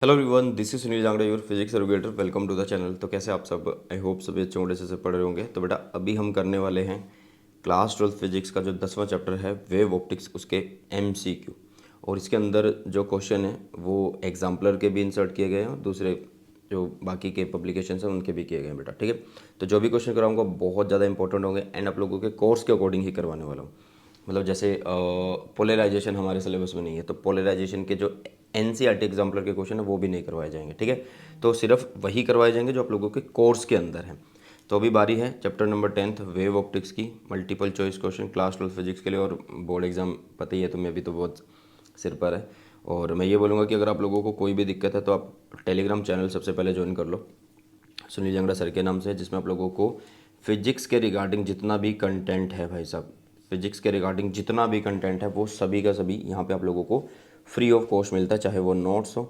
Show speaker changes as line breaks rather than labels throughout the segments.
Hello everyone, this is Sunil Jangra, your physics educator. Welcome to the channel. तो कैसे आप सब? आई होप सभी अच्छे होंगे से पढ़ रहे होंगे। तो बेटा अभी हम करने वाले हैं क्लास 12 फिजिक्स का जो 10वां चैप्टर है वेव ऑप्टिक्स, उसके एमसीक्यू। और इसके अंदर जो क्वेश्चन है वो एग्जाम्पलर के भी इंसर्ट किए गए हैं और दूसरे जो बाकी के पब्लिकेशन हैं उनके भी किए गए हैं बेटा, ठीक है। तो जो भी क्वेश्चन कराऊंगा बहुत ज़्यादा इंपॉर्टेंट होंगे एंड आप लोगों के कोर्स के अकॉर्डिंग ही करवाने वाला हूँ। मतलब जैसे पोलराइजेशन हमारे सिलेबस में नहीं है, तो पोलराइजेशन के जो एनसीईआरटी एग्जाम्पलर के क्वेश्चन है वो भी नहीं करवाए जाएंगे, ठीक है। तो सिर्फ वही करवाए जाएंगे जो आप लोगों के कोर्स के अंदर है। तो अभी बारी है चैप्टर नंबर 10 वेव ऑप्टिक्स की। Multiple choice question class 12 physics के लिए, और बोर्ड एग्जाम पता ही है तुम्हें, अभी तो बहुत सिर पर है। और मैं ये बोलूँगा कि अगर आप लोगों को कोई भी दिक्कत है तो आप टेलीग्राम चैनल सबसे पहले ज्वाइन कर लो, सुनील जंगड़ा सर के नाम से, जिसमें आप लोगों को फिजिक्स के रिगार्डिंग जितना भी कंटेंट है भाई साहब, फिजिक्स के रिगार्डिंग जितना भी कंटेंट है वो सभी का सभी यहाँ पे आप लोगों को फ्री ऑफ कॉस्ट मिलता है। चाहे वो नोट्स हो,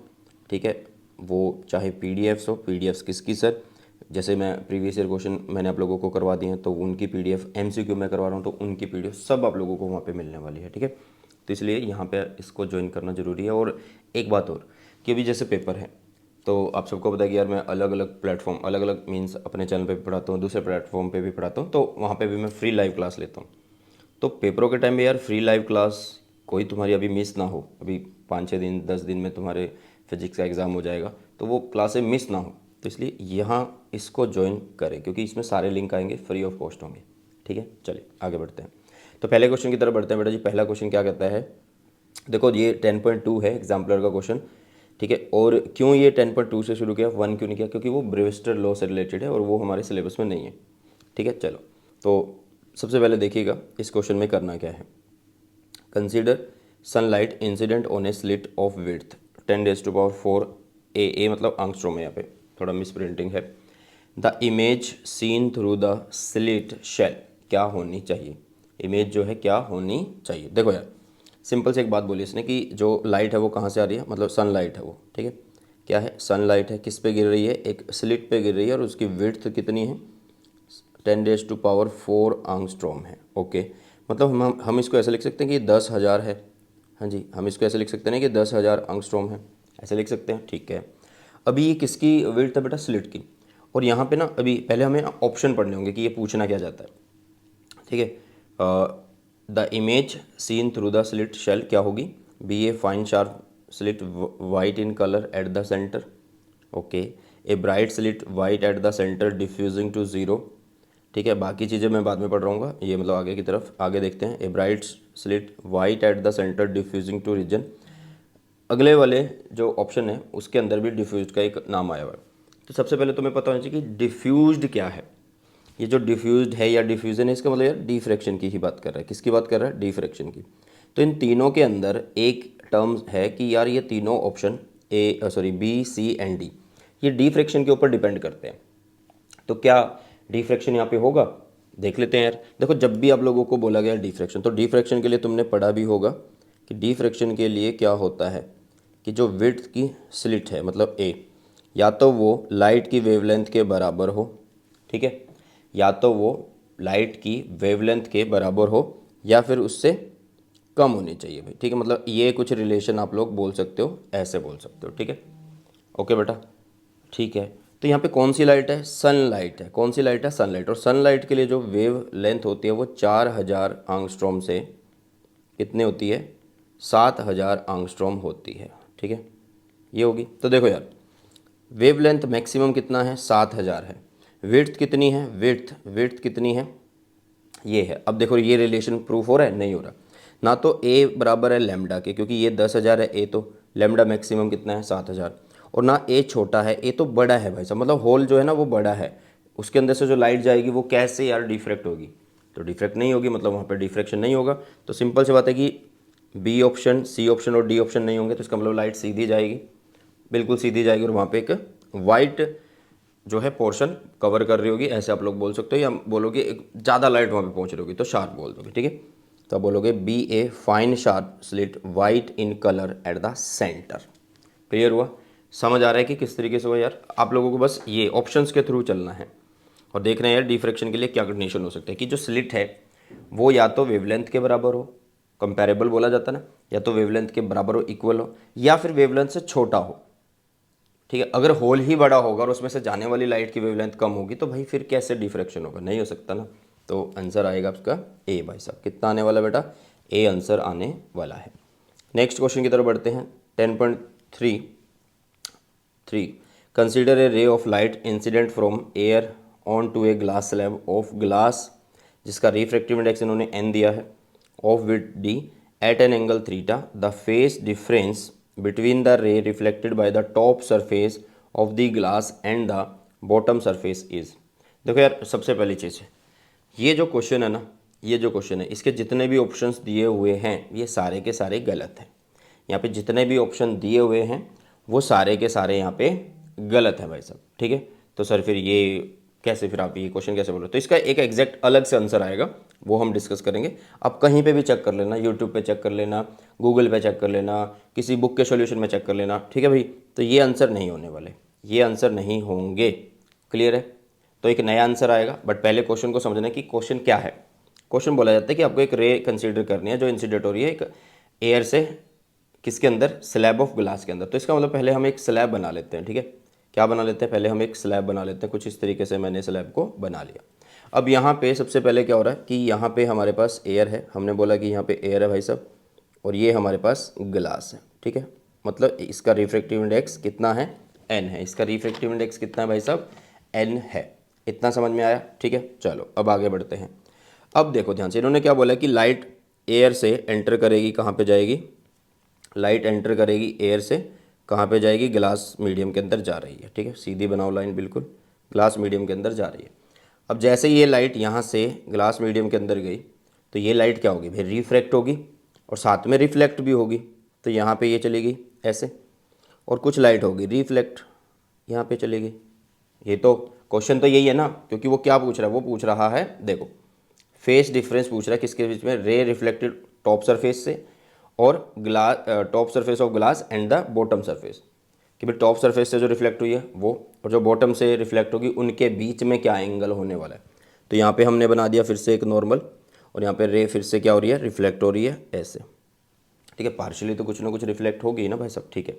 ठीक है, वो चाहे पीडीएफ्स हो। पीडीएफ्स किसकी सर? जैसे मैं प्रीवियस ईयर क्वेश्चन मैंने आप लोगों को करवा दिए हैं तो उनकी पीडीएफ, एमसीक्यू मैं करवा रहा हूँ तो उनकी पीडीएफ सब आप लोगों को वहाँ पे मिलने वाली है, ठीक है। तो इसलिए यहाँ पे इसको ज्वाइन करना ज़रूरी है। और एक बात और कि अभी जैसे पेपर है तो आप सबको पता है कि यार मैं अलग अलग प्लेटफॉर्म, अलग अलग मीन्स अपने चैनल पे भी पढ़ाता हूँ, दूसरे प्लेटफॉर्म पे भी पढ़ाता हूँ, तो वहाँ पे भी मैं फ्री लाइव क्लास लेता हूँ। तो पेपरों के टाइम में यार फ्री लाइव क्लास कोई तुम्हारी अभी मिस ना हो। अभी 5-6 दिन 10 दिन में तुम्हारे फिजिक्स का एग्ज़ाम हो जाएगा, तो वो क्लासें मिस ना हो। तो इसलिए यहाँ इसको ज्वाइन करें क्योंकि इसमें सारे लिंक आएंगे, फ्री ऑफ कॉस्ट होंगे, ठीक है। चलिए आगे बढ़ते हैं। तो पहले क्वेश्चन की तरफ बढ़ते हैं बेटा जी। पहला क्वेश्चन क्या कहता है, देखो ये 10.2 है एग्जाम्पलर का क्वेश्चन, ठीक है। और क्यों ये 10.2 से शुरू किया, 1 क्यों नहीं किया? क्योंकि वो ब्रेविस्टर लॉ से रिलेटेड है और वो हमारे सिलेबस में नहीं है, ठीक है। चलो तो सबसे पहले देखिएगा इस क्वेश्चन में करना क्या है। Consider sunlight incident on a slit of width 10⁻⁴ A मतलब आंगस्ट्रॉम है, यहाँ पे थोड़ा मिस प्रिंटिंग है। The image seen through the slit shall क्या होनी चाहिए? इमेज जो है क्या होनी चाहिए? देखो यार सिंपल से एक बात बोली इसने कि जो लाइट है वो कहाँ से आ रही है, मतलब सनलाइट है वो, ठीक है। क्या है? सनलाइट है, किस पे गिर रही है? एक स्लिट पे गिर रही है और उसकी विड्थ कितनी है? 10⁻⁴ आंगस्ट्रॉम है, ओके। मतलब हम इसको ऐसे लिख सकते हैं कि 10,000 है। हाँ जी, हम इसको ऐसे लिख सकते हैं कि 10,000 आंगस्ट्रॉम है, ऐसे लिख सकते हैं, ठीक है। अभी ये किसकी विड्थ है बेटा? स्लिट की। और यहाँ पे ना अभी पहले हमें ऑप्शन पढ़ने होंगे कि ये पूछना क्या जाता है, ठीक है। The image seen through the slit shall क्या होगी? Be a fine sharp slit white in colour at the centre, okay. A bright slit white at the centre diffusing to zero, ठीक है। बाकी चीज़ें मैं बाद में पढ़ रहा हूँ, ये मतलब आगे की तरफ आगे देखते हैं। A bright slit white at the centre diffusing to region. अगले वाले जो ऑप्शन है उसके अंदर भी डिफ्यूज का एक नाम आया हुआ है। तो सबसे पहले तुम्हें पता होना चाहिए कि डिफ्यूज्ड क्या है। ये जो डिफ्यूज्ड है या डिफ्यूजन है, इसका मतलब यार डिफ्रैक्शन की ही बात कर रहा है। किसकी बात कर रहा है? डिफ्रैक्शन की। तो इन तीनों के अंदर एक टर्म है कि यार ये तीनों option B C and D ये डिफ्रैक्शन के ऊपर डिपेंड करते हैं। तो क्या डिफ्रैक्शन यहाँ पे होगा? देख लेते हैं यार। देखो जब भी आप लोगों को बोला गया डिफ्रैक्शन, तो डिफ्रैक्शन के लिए तुमने पढ़ा भी होगा कि डिफ्रैक्शन के लिए क्या होता है कि जो विड्थ की स्लिट है मतलब ए, या तो वो लाइट की वेवलेंथ के बराबर हो, ठीक है, या तो वो लाइट की वेवलेंथ के बराबर हो या फिर उससे कम होनी चाहिए भाई, ठीक है। मतलब ये कुछ रिलेशन आप लोग बोल सकते हो, ऐसे बोल सकते हो, ठीक है। ओके बेटा, ठीक है। तो यहाँ पे कौन सी लाइट है? सनलाइट है। कौन सी लाइट है? सनलाइट। और सनलाइट के लिए जो वेव लेंथ होती है वो 4,000 आंगस्ट्रॉम से कितने होती है? 7,000 आंगस्ट्रॉम होती है, ठीक है। ये होगी। तो देखो यार वेव लेंथ मैक्सिमम कितना है? 7,000 है। विड्थ कितनी है? विड्थ कितनी है? ये है। अब देखो ये रिलेशन प्रूफ हो रहा है? नहीं हो रहा। ना तो ए बराबर है लेमडा के, क्योंकि ये 10,000 है ए, तो लेमडा मैक्सिमम कितना है? 7,000। और ना ए छोटा है, ए तो बड़ा है भाई साहब, मतलब होल जो है ना वो बड़ा है, उसके अंदर से जो लाइट जाएगी वो कैसे यार डिफ्रैक्ट होगी? तो डिफ्रैक्ट नहीं होगी, मतलब वहाँ पर डिफ्रैक्शन नहीं होगा। तो सिंपल सी बात है कि बी ऑप्शन, सी ऑप्शन और डी ऑप्शन नहीं होंगे, तो इसका मतलब लाइट सीधी जाएगी, बिल्कुल सीधी जाएगी, और वहाँ पे एक वाइट जो है पोर्शन कवर कर रही होगी, ऐसे आप लोग बोल सकते हो। या बोलोगे एक ज़्यादा लाइट वहाँ पे पहुँच रही होगी तो शार्प बोल दोगे, ठीक है। तो आप बोलोगे be a fine sharp slit white in colour at the centre. Clear हुआ? समझ आ रहा है कि किस तरीके से हुआ यार? आप लोगों को बस ये ऑप्शंस के थ्रू चलना है और देखना है यार डिफ्रैक्शन के लिए क्या कंडीशन हो सकता है कि जो स्लिट है वो या तो वेवलेंथ के बराबर हो, कंपेरेबल बोला जाता है ना, या तो वेवलेंथ के बराबर हो, इक्वल हो, या फिर वेवलेंथ से छोटा हो, ठीक है। अगर होल ही बड़ा होगा और उसमें से जाने वाली लाइट की वेवलेंथ कम होगी तो भाई फिर कैसे डिफ्रैक्शन होगा, नहीं हो सकता ना। तो आंसर आएगा आपका ए भाई साहब। कितना आने वाला बेटा, ए आंसर आने वाला है। नेक्स्ट क्वेश्चन की तरफ बढ़ते हैं। 10.3 consider a ray of light incident from air onto a glass slab of glass, जिसका रिफ्रैक्टिव इंडेक्स इन्होंने एन दिया है, of with d at an angle theta, the phase difference between the ray reflected by the top surface of the glass and the bottom surface is. देखो यार, सबसे पहली चीज़ है, ये जो क्वेश्चन है ना, ये जो क्वेश्चन है, इसके जितने भी ऑप्शंस दिए हुए हैं ये सारे के सारे गलत हैं। यहाँ पे जितने भी ऑप्शन दिए हुए हैं वो सारे के सारे यहाँ पे गलत है भाई साहब, ठीक है। तो सर फिर ये कैसे, फिर आप ये क्वेश्चन कैसे बोल रहे हो? तो इसका एक एग्जैक्ट अलग से आंसर आएगा, वो हम डिस्कस करेंगे। आप कहीं पे भी चेक कर लेना, यूट्यूब पे चेक कर लेना, गूगल पे चेक कर लेना, किसी बुक के सॉल्यूशन में चेक कर लेना, ठीक है भाई। तो ये आंसर नहीं होने वाले, ये आंसर नहीं होंगे, क्लियर है। तो एक नया आंसर आएगा, बट पहले क्वेश्चन को समझना कि क्वेश्चन क्या है। क्वेश्चन बोला जाता है कि आपको एक रे कंसीडर करनी है जो इंसिडेंट हो रही है एक एयर से, किसके अंदर, स्लैब ऑफ ग्लास के अंदर। तो इसका मतलब पहले हम एक स्लैब बना लेते हैं, ठीक है। क्या बना लेते हैं, पहले हम एक स्लैब बना लेते हैं। कुछ इस तरीके से मैंने स्लैब को बना लिया। अब यहाँ पे सबसे पहले क्या हो रहा है कि यहाँ पे हमारे पास एयर है, हमने बोला कि यहाँ पे एयर है भाई साहब, और ये हमारे पास ग्लास है, ठीक है। मतलब इसका रिफ्रैक्टिव इंडेक्स कितना है, एन है। इसका रिफ्रैक्टिव इंडेक्स कितना है भाई साहब, एन है। इतना समझ में आया, ठीक है। चलो अब आगे बढ़ते हैं। अब देखो ध्यान से, इन्होंने क्या बोला कि लाइट एयर से एंटर करेगी, कहाँ पे जाएगी, लाइट एंटर करेगी एयर से, कहाँ पे जाएगी, ग्लास मीडियम के अंदर जा रही है, ठीक है। सीधी बनाओ लाइन, बिल्कुल ग्लास मीडियम के अंदर जा रही है। अब जैसे ये लाइट यहाँ से ग्लास मीडियम के अंदर गई तो ये लाइट क्या होगी भाई, रिफ्रैक्ट होगी और साथ में रिफ्लेक्ट भी होगी। तो यहाँ पे ये चलेगी ऐसे, और कुछ लाइट होगी रिफ्लेक्ट, यहाँ पे चलेगी। ये तो क्वेश्चन तो यही है ना, क्योंकि वो क्या पूछ रहा है, वो पूछ रहा है, देखो फेस डिफरेंस पूछ रहा है किसके बीच में, रे रिफ्लेक्टेड टॉप सरफेस से और glass, top surface of glass and the bottom surface, कि भाई टॉप सरफेस से जो रिफ्लेक्ट हुई है वो, और जो बॉटम से रिफ्लेक्ट होगी, उनके बीच में क्या एंगल होने वाला है। तो यहाँ पे हमने बना दिया फिर से एक नॉर्मल, और यहाँ पे रे फिर से क्या हो रही है, रिफ्लेक्ट हो रही है ऐसे, ठीक है। पार्शियली तो कुछ ना कुछ रिफ्लेक्ट होगी ना भाई सब, ठीक है।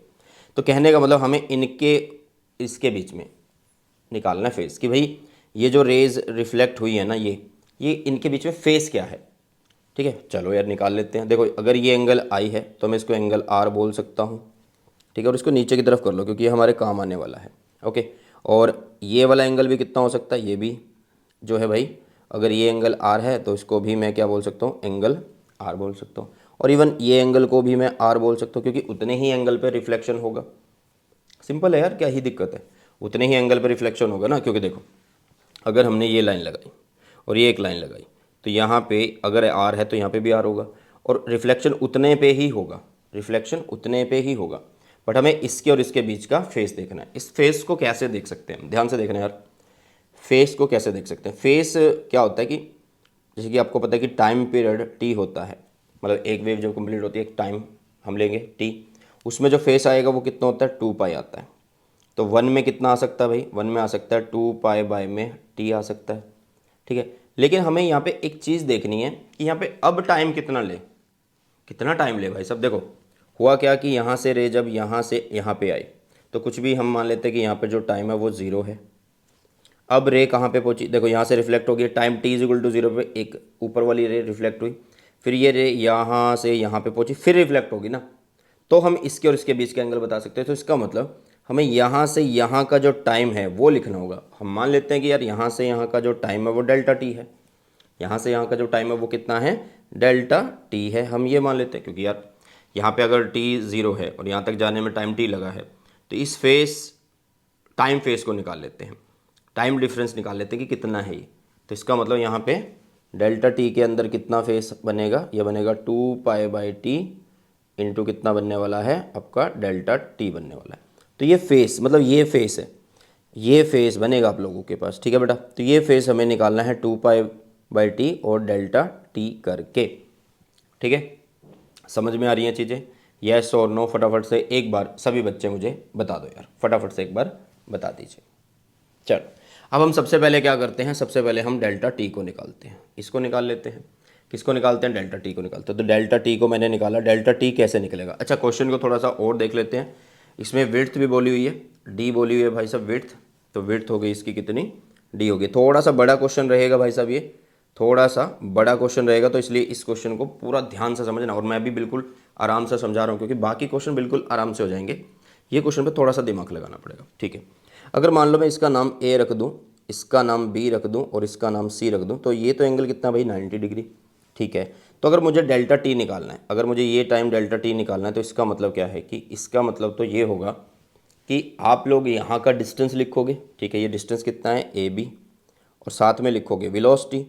तो कहने का मतलब हमें इनके, इसके बीच में निकालना है फेस, कि भाई ये जो रेज रिफ्लेक्ट हुई है ना, ये इनके बीच में फेस क्या है, ठीक है। चलो यार निकाल लेते हैं। देखो अगर ये एंगल आई है तो मैं इसको एंगल आर बोल सकता हूँ, ठीक है। और इसको नीचे की तरफ कर लो क्योंकि ये हमारे काम आने वाला है, ओके। और ये वाला एंगल भी कितना हो सकता है, ये भी जो है भाई, अगर ये एंगल आर है तो इसको भी मैं क्या बोल सकता हूँ, एंगल आर बोल सकता हूँ। और इवन ये एंगल को भी मैं आर बोल सकता हूँ, क्योंकि उतने ही एंगल पे रिफ्लेक्शन होगा। सिंपल है यार, क्या ही दिक्कत है, उतने ही एंगल पे रिफ्लेक्शन होगा ना। क्योंकि देखो अगर हमने ये लाइन लगाई और ये एक लाइन लगाई, तो यहाँ पे अगर आर है तो यहाँ पे भी आर होगा, और रिफ्लेक्शन उतने पे ही होगा, रिफ्लेक्शन उतने पे ही होगा। बट हमें इसके और इसके बीच का फेस देखना है। इस फेस को कैसे देख सकते हैं, ध्यान से देखना यार, फेस को कैसे देख सकते हैं। फेस क्या होता है कि जैसे कि आपको पता है कि टाइम पीरियड टी होता है, मतलब एक वेव जब कंप्लीट होती है, एक टाइम हम लेंगे टी, उसमें जो फेस आएगा वो कितना होता है, 2 पाई आता है। तो 1 में कितना आ सकता है भाई, 1 में आ सकता है 2 पाई बाय में टी आ सकता है, ठीक है। लेकिन हमें यहाँ पे एक चीज़ देखनी है कि यहाँ पे अब टाइम कितना ले, कितना टाइम ले भाई सब। देखो हुआ क्या कि यहाँ से रे जब यहाँ से यहाँ पे आई तो कुछ भी हम मान लेते हैं कि यहाँ पे जो टाइम है वो 0 है। अब रे कहाँ पे पहुँची, देखो यहाँ से रिफ्लेक्ट हो गई, टाइम t = 0 पे एक ऊपर वाली रे रिफ्लेक्ट हुई, फिर ये रे यहाँ से यहाँ पे पहुँची, फिर रिफ्लेक्ट होगी ना। तो हम इसके और इसके बीच का एंगल बता सकते हैं। तो इसका मतलब हमें यहाँ से यहाँ का जो टाइम है वो लिखना होगा। हम मान लेते हैं कि यार यहाँ से यहाँ का जो टाइम है वो डेल्टा टी है, यहाँ से यहाँ का जो टाइम है वो कितना है, डेल्टा टी है। हम ये मान लेते हैं क्योंकि यार यहाँ पे अगर t 0 है और यहाँ तक जाने में टाइम t लगा है, तो इस फेस, टाइम फेस को निकाल लेते हैं, टाइम डिफरेंस निकाल लेते हैं कि कितना है ये। तो इसका मतलब यहाँ पे डेल्टा टी के अंदर कितना फेस बनेगा, ये बनेगा 2 पाई/t इंटू कितना बनने वाला है आपका, डेल्टा टी बनने वाला है। तो ये फेस, मतलब ये फेस है, ये फेस बनेगा आप लोगों के पास, ठीक है बेटा। तो ये फेस हमें निकालना है 2 पाई/t और डेल्टा टी करके, ठीक है। समझ में आ रही हैं चीज़ें, येस और नो? फटाफट से एक बार सभी बच्चे मुझे बता दो यार, फटाफट से एक बार बता दीजिए। चलो अब हम सबसे पहले क्या करते हैं, सबसे पहले हम डेल्टा टी को निकालते हैं। इसको निकाल लेते हैं, किसको निकालते हैं, डेल्टा टी को निकालते हैं। तो डेल्टा टी को मैंने निकाला, डेल्टा टी कैसे निकलेगा। अच्छा क्वेश्चन को थोड़ा सा और देख लेते हैं। इसमें विड्थ भी बोली हुई है डी बोली हुई है भाई साहब विड्थ, तो विड्थ हो गई इसकी कितनी, डी हो गई। थोड़ा सा बड़ा क्वेश्चन रहेगा भाई साहब, ये थोड़ा सा बड़ा क्वेश्चन रहेगा, तो इसलिए इस क्वेश्चन को पूरा ध्यान से समझना, और मैं भी बिल्कुल आराम से समझा रहा हूँ क्योंकि बाकी क्वेश्चन बिल्कुल आराम से हो जाएंगे, ये क्वेश्चन पे थोड़ा सा दिमाग लगाना पड़ेगा, ठीक है। अगर मान लो मैं इसका नाम ए रख दूँ, इसका नाम बी रख दूँ और इसका नाम सी रख दूँ, तो ये तो एंगल कितना भाई 90 डिग्री, ठीक है। तो अगर मुझे डेल्टा टी निकालना है, अगर मुझे ये टाइम डेल्टा टी निकालना है, तो इसका मतलब क्या है कि इसका मतलब तो ये होगा कि आप लोग यहाँ का डिस्टेंस लिखोगे, ठीक है, ये डिस्टेंस कितना है ए बी, और साथ में लिखोगे वेलोसिटी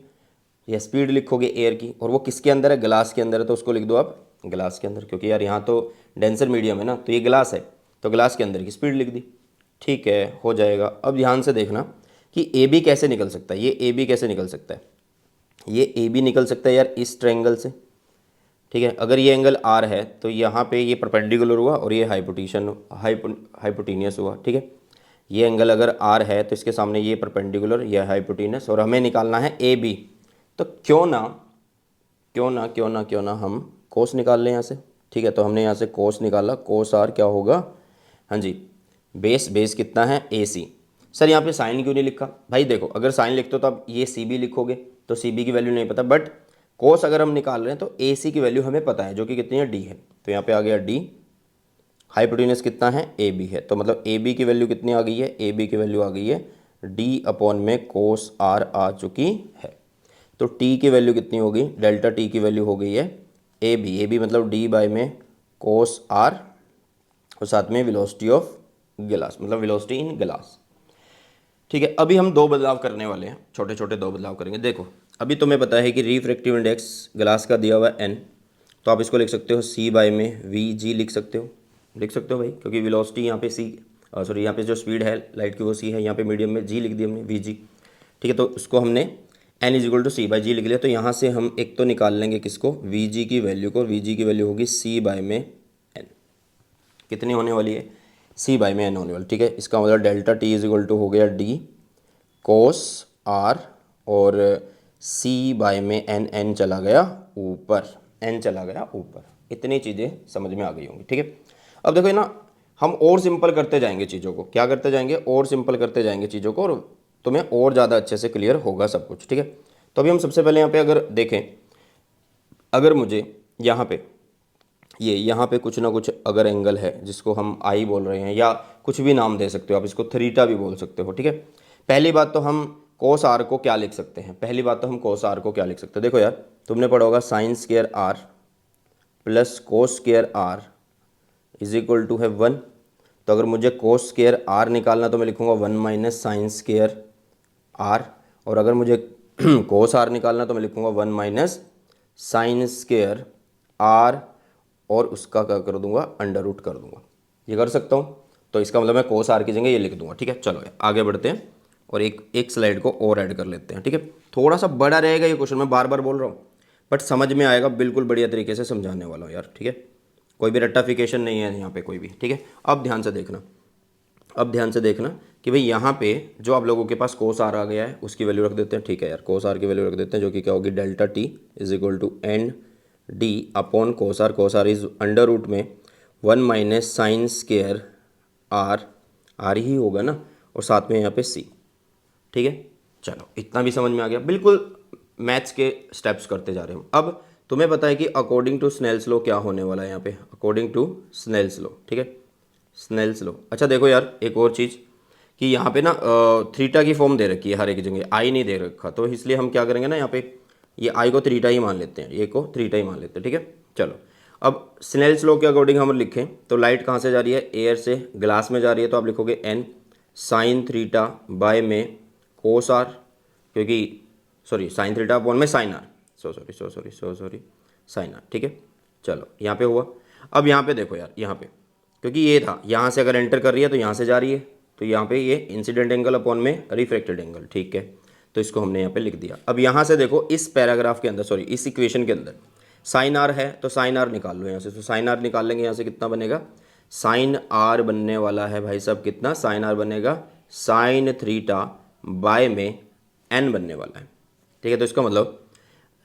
या स्पीड लिखोगे एयर की, और वो किसके अंदर है, ग्लास के अंदर है, तो उसको लिख दो आप ग्लास के अंदर, क्योंकि यार यहाँ तो डेंसर मीडियम है ना, तो ये ग्लास है, तो ग्लास के अंदर की स्पीड लिख दी, ठीक है, हो जाएगा। अब ध्यान से देखना कि ए बी कैसे निकल सकता है, ये ए बी कैसे निकल सकता है, ये ए बी निकल सकता है यार इस ट्रायंगल से, ठीक है। अगर ये एंगल आर है तो यहाँ पे ये परपेंडिकुलर हुआ और ये हाइपोटेनियस हुआ, ठीक है। ये एंगल अगर आर है तो इसके सामने ये परपेंडिकुलर, ये हाइपोटेनियस, और हमें निकालना है ए बी, तो क्यों ना हम कोस निकाल लें यहाँ से, ठीक है। तो हमने यहाँ से कोस निकाला, कोस आर क्या होगा, हाँ जी, बेस कितना है ए सी। सर यहाँ पे साइन क्यों नहीं लिखा, भाई देखो अगर साइन लिखते हो तो अब ये सी बी लिखोगे, तो सी बी की वैल्यू नहीं पता, बट कोस अगर हम निकाल रहे हैं तो ए सी की वैल्यू हमें पता है, जो कि कितनी है डी है, तो यहाँ पे आ गया डी, हाइपोटेनस कितना है ए बी है, तो मतलब ए बी की वैल्यू कितनी आ गई है, ए बी की वैल्यू आ गई है डी अपॉन में कोस आर आ चुकी है। तो टी की वैल्यू कितनी होगी, डेल्टा टी की वैल्यू हो गई है ए बी मतलब डी बाय में कोस आर, और साथ में वेलोसिटी ऑफ गिलास, मतलब वेलोसिटी इन गिलास, ठीक है। अभी हम दो बदलाव करने वाले हैं, छोटे छोटे दो बदलाव करेंगे। देखो अभी तुम्हें पता है कि रिफ्रैक्टिव इंडेक्स ग्लास का दिया हुआ है एन, तो आप इसको लिख सकते हो सी बाय में वी जी लिख सकते हो भाई, क्योंकि वेलोसिटी यहाँ पे सी, सॉरी यहाँ पे जो स्पीड है लाइट की वो सी है, यहाँ पे मीडियम में जी लिख दी हमने वी जी, ठीक है। तो उसको हमने n is equal to c by g लिख लिया, तो यहाँ से हम एक तो निकाल लेंगे किसको, वी जी की वैल्यू को, वी जी की वैल्यू होगी सी बाय में एन, कितनी होने वाली है, सी बाय में एन होने वाली, ठीक है। इसका मतलब delta t is equal to हो गया डी कोस आर, और सी बाय में एन, एन चला गया ऊपर, एन चला गया ऊपर, इतनी चीज़ें समझ में आ गई होंगी, ठीक है। अब देखो ना, हम और सिंपल करते जाएंगे चीज़ों को, क्या करते जाएंगे, और सिंपल करते जाएंगे चीज़ों को, और तुम्हें और ज़्यादा अच्छे से क्लियर होगा सब कुछ, ठीक है। तो अभी हम सबसे पहले यहाँ पे अगर देखें, अगर मुझे यहाँ पे यहाँ पे कुछ ना कुछ अगर एंगल है जिसको हम आई बोल रहे हैं, या कुछ भी नाम दे सकते हो आप, इसको थीटा भी बोल सकते हो, ठीक है। पहली बात तो हम कोस आर को क्या लिख सकते हैं, देखो यार तुमने पढ़ा होगा sine square r plus cos square r is equal to है 1। तो अगर मुझे कोस स्क्वायर आर निकालना तो मैं लिखूंगा 1 माइनस साइन स्क्वायर आर, और अगर मुझे कोस आर निकालना तो मैं लिखूंगा 1 माइनस साइन स्क्वायर आर, और उसका क्या कर दूंगा, अंडर रूट कर दूंगा, ये कर सकता हूँ। तो इसका मतलब मैं कोस आर की जगह ये लिख दूंगा, ठीक है। चलो आगे बढ़ते हैं और एक स्लाइड को और ऐड कर लेते हैं, ठीक है। थोड़ा सा बड़ा रहेगा ये क्वेश्चन, मैं बार बार बोल रहा हूँ, बट समझ में आएगा, बिल्कुल बढ़िया तरीके से समझाने वाला हूँ यार, ठीक है। कोई भी रट्टाफिकेशन नहीं है यहाँ पे कोई भी, ठीक है। अब ध्यान से देखना कि भाई यहाँ पे जो आप लोगों के पास कोस आर आ गया है उसकी वैल्यू रख देते हैं, ठीक है यार, कोस आर की वैल्यू रख देते हैं, जो कि क्या होगी, delta t is equal to n d upon cos r is under root में 1 माइनस साइन स्क्वायर आर ही होगा ना, और साथ में यहाँ पे सी, ठीक है। चलो इतना भी समझ में आ गया, बिल्कुल मैथ्स के स्टेप्स करते जा रहे हैं। अब तुम्हें पता है कि अकॉर्डिंग टू स्नेल्स लॉ क्या होने वाला है यहाँ पे, अकॉर्डिंग टू स्नेल्स लॉ, ठीक है, स्नेल्स लॉ। अच्छा देखो यार एक और चीज़ कि यहाँ पे ना थीटा की फॉर्म दे रखी है हर एक जगह, आई नहीं दे रखा, तो इसलिए हम क्या करेंगे ना, यहाँ पे ये आई को थीटा ही मान लेते हैं, ये को थीटा ही मान लेते हैं, ठीक है। चलो अब स्नेल्स लॉ के अकॉर्डिंग हम लिखें तो लाइट कहाँ से जा रही है, एयर से ग्लास में जा रही है, तो आप लिखोगे एन साइन थीटा बाय में कोस आर, क्योंकि सॉरी साइन थीटा अपॉन में sine r, sorry sine r, ठीक है। चलो यहाँ पे हुआ। अब यहाँ पे देखो यार, यहाँ पे क्योंकि ये था, यहाँ से अगर एंटर कर रही है तो यहाँ से जा रही है, तो यहाँ पे ये इंसिडेंट एंगल अपॉन में रिफ्रैक्टेड एंगल, ठीक है, तो इसको हमने यहाँ पे लिख दिया। अब यहाँ से देखो इस पैराग्राफ के अंदर, सॉरी इस इक्वेशन के अंदर साइन आर है, तो साइन आर निकाल लो यहाँ से, तो साइन आर निकाल लेंगे, यहाँ से कितना बनेगा, साइन आर बनने वाला है भाई साहब कितना, साइन आर बनेगा साइन थीटा बाय में एन बनने वाला है, ठीक है। तो इसका मतलब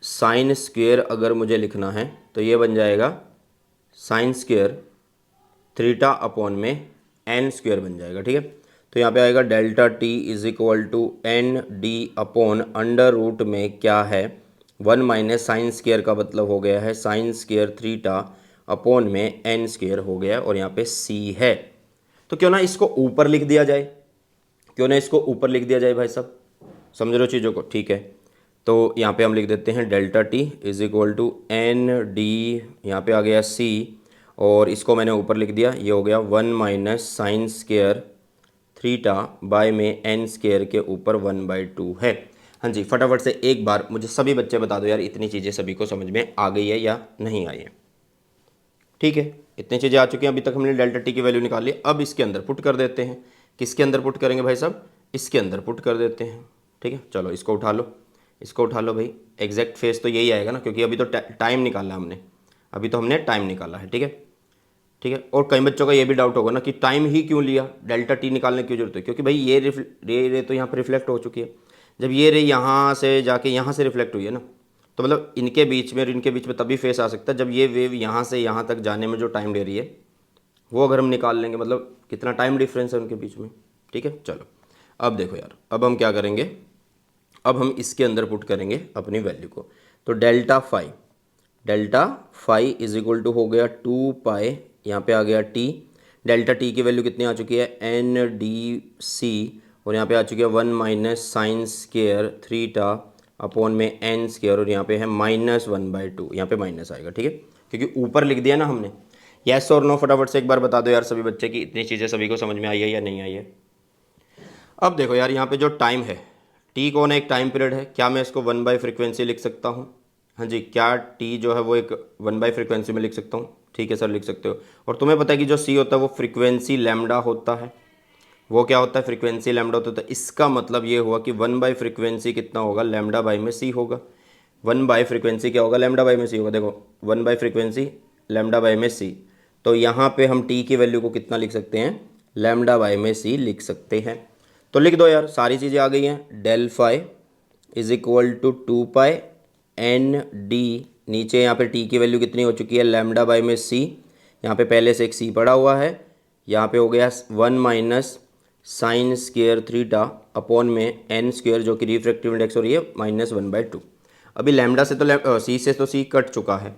साइन स्क्वेयर अगर मुझे लिखना है तो ये बन जाएगा साइन स्क्वेयर थीटा अपॉन में एन स्क्वायर बन जाएगा, ठीक है। तो यहाँ पे आएगा delta t is equal to n d upon under root में क्या है 1 माइनस साइन स्क्वायर का मतलब हो गया है साइन स्क्वायर थीटा अपॉन में एन स्क्वायर हो गया और यहाँ पे सी है। तो क्यों ना इसको ऊपर लिख दिया जाए, क्यों ना इसको ऊपर लिख दिया जाए भाई साहब, समझ रहे हो चीज़ों को, ठीक है। तो यहाँ पे हम लिख देते हैं delta t is equal to n d, यहाँ पे आ गया सी और इसको मैंने ऊपर लिख दिया, ये हो गया 1 minus sine square theta by में एन स्क्वायर के ऊपर 1/2 है। हाँ जी, फटाफट से एक बार मुझे सभी बच्चे बता दो यार, इतनी चीज़ें सभी को समझ में आ गई है या नहीं आई है? ठीक है, इतनी चीज़ें आ चुकी हैं। अभी तक हमने डेल्टा टी की वैल्यू निकाल ली, अब इसके अंदर पुट कर देते हैं। किसके अंदर पुट करेंगे भाई साहब? इसके अंदर पुट कर देते हैं, ठीक है। चलो इसको उठा लो, इसको उठा लो भाई, एग्जैक्ट फेस तो यही आएगा ना, क्योंकि अभी तो टाइम निकाला हमने, अभी तो हमने टाइम निकाला है, ठीक है, ठीक है। और कई बच्चों का ये भी डाउट होगा ना कि टाइम ही क्यों लिया, डेल्टा टी निकालने की जरूरत है, क्योंकि भाई ये रे तो यहाँ पर रिफ्लेक्ट हो चुकी है। जब ये रे यहाँ से जाके यहाँ से रिफ्लेक्ट हुई है ना, तो मतलब इनके बीच में और इनके बीच में तभी फेस आ सकता है जब ये वेव यहाँ से यहाँ तक जाने में जो टाइम ले रही है वो अगर हम निकाल लेंगे, मतलब कितना टाइम डिफरेंस है उनके बीच में, ठीक है। चलो अब देखो यार, अब हम क्या करेंगे, अब हम इसके अंदर पुट करेंगे अपनी वैल्यू को। तो delta phi is equal to हो गया 2 पाई, यहाँ पे आ गया टी, डेल्टा टी की वैल्यू कितनी आ चुकी है एन डी सी, और यहाँ पे आ चुकी है 1 minus sine square theta upon में एन स्क्वायर, और यहाँ पे है -1/2, यहाँ पे माइनस आएगा, ठीक है, क्योंकि ऊपर लिख दिया ना हमने। यस और नो फटाफट से एक बार बता दो यार सभी बच्चे की इतनी चीज़ें सभी को समझ में आई है या नहीं आई है? अब देखो यार, यहाँ पे जो टाइम है, टी कौन है, एक टाइम पीरियड है, क्या मैं इसको 1 बाई फ्रिक्वेंसी लिख सकता हूँ? हाँ जी, क्या टी जो है वो एक 1 बाई फ्रिक्वेंसी में लिख सकता हूँ? ठीक है सर, लिख सकते हो। और तुम्हें पता है कि जो सी होता है वो फ्रिक्वेंसी लैम्डा होता है, वो क्या होता है, फ्रीक्वेंसी लैम्डा होता है। इसका मतलब ये हुआ कि 1 बाई फ्रीक्वेंसी कितना होगा, लैम्डा बाई में सी होगा। 1 बाई फ्रीक्वेंसी क्या होगा, लैम्डा बाई में सी होगा। देखो 1 बाई फ्रीक्वेंसी लैम्डा बाई में सी, तो यहाँ पे हम टी की वैल्यू को कितना लिख सकते हैं, लैम्डा बाई में सी लिख सकते हैं। तो लिख दो यार, सारी चीज़ें आ गई हैं। Del phi is equal to 2 pi n d, नीचे यहाँ पे टी की वैल्यू कितनी हो चुकी है, लैम्डा बाई में सी, यहाँ पे पहले से एक सी पड़ा हुआ है, यहाँ पे हो गया 1 minus sine square theta upon में एन स्क्वायर जो कि रिफ्रैक्टिव इंडेक्स हो रही है -1/2। अभी लैम्डा से तो सी से तो सी कट चुका है,